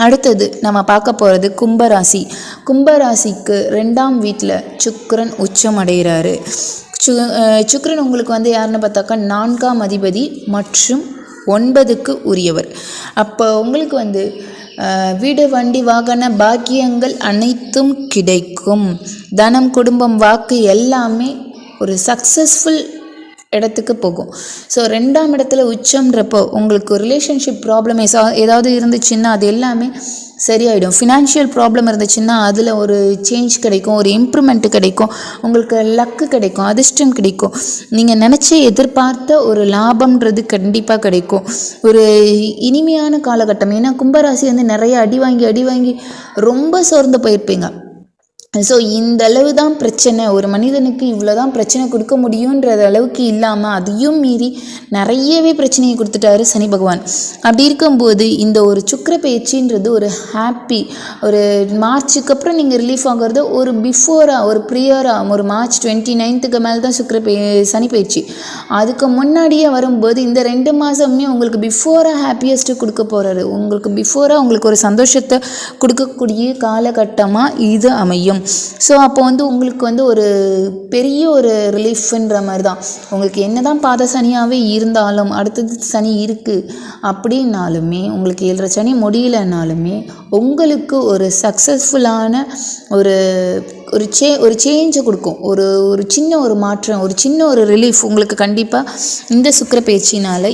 அடுத்தது நம்ம பார்க்க போகிறது கும்பராசி. கும்பராசிக்கு 2ஆம் வீட்டில் சுக்கிரன் உச்சம் அடைகிறாரு. சுக்கிரன் உங்களுக்கு யாருன்னு பார்த்தாக்கா 4ஆம் அதிபதி மற்றும் 9க்கு உரியவர். அப்போ உங்களுக்கு வீடு வண்டி வாகன பாக்கியங்கள் அனைத்தும் கிடைக்கும். தனம் குடும்பம் வாக்கு எல்லாமே ஒரு சக்ஸஸ்ஃபுல் இடத்துக்கு போகும். ஸோ 2ஆம் இடத்துல உச்சம்ன்றப்போ உங்களுக்கு ரிலேஷன்ஷிப் ப்ராப்ளம் ஏதாவது இருந்துச்சுன்னா அது எல்லாமே சரியாயிடும். ஃபினான்ஷியல் ப்ராப்ளம் இருந்துச்சுன்னா அதில் ஒரு சேஞ்ச் கிடைக்கும், ஒரு இம்ப்ரூவ்மெண்ட் கிடைக்கும், உங்களுக்கு லக்கு கிடைக்கும், அதிர்ஷ்டம் கிடைக்கும். நீங்கள் நினச்ச எதிர்பார்த்த ஒரு லாபம்ன்றது கண்டிப்பாக கிடைக்கும். ஒரு இனிமையான காலகட்டம். ஏன்னா கும்பராசி நிறைய அடி வாங்கி ரொம்ப சோர்ந்து போயிருப்பீங்க. ஸோ இந்த அளவு தான் பிரச்சனை, ஒரு மனிதனுக்கு இவ்வளோ தான் பிரச்சனை கொடுக்க முடியுன்ற அளவுக்கு இல்லாமல் அதையும் மீறி நிறையவே பிரச்சனையை கொடுத்துட்டாரு சனி பகவான். அப்படி இருக்கும்போது இந்த ஒரு சுக்கிர பயிற்சின்றது ஒரு ஹாப்பி, ஒரு மார்ச்சுக்கு அப்புறம் நீங்கள் ரிலீஃப் ஆகிறது ஒரு பிஃபோராக, ஒரு ப்ரியராக, ஒரு மார்ச் 29க்கு மேலே தான் சனி பயிற்சி. அதுக்கு முன்னாடியே வரும்போது இந்த 2 மாதமே உங்களுக்கு பிஃபோராக ஹாப்பியஸ்ட்டு கொடுக்க போகிறாரு. உங்களுக்கு பிஃபோராக உங்களுக்கு ஒரு சந்தோஷத்தை கொடுக்கக்கூடிய காலகட்டமாக இது அமையும். ஸோ அப்போ உங்களுக்கு ஒரு பெரிய ஒரு ரிலீஃப்ன்ற மாதிரி தான். உங்களுக்கு என்ன தான் பாத சனியாகவே இருந்தாலும், அடுத்தது சனி இருக்குது அப்படின்னாலுமே, உங்களுக்கு 7.5 சனி முடியலனாலுமே உங்களுக்கு ஒரு சக்ஸஸ்ஃபுல்லான ஒரு சேஞ்சை கொடுக்கும். ஒரு சின்ன ஒரு மாற்றம், ஒரு சின்ன ஒரு ரிலீஃப் உங்களுக்கு கண்டிப்பாக இந்த சுக்கிர பயிற்சினால்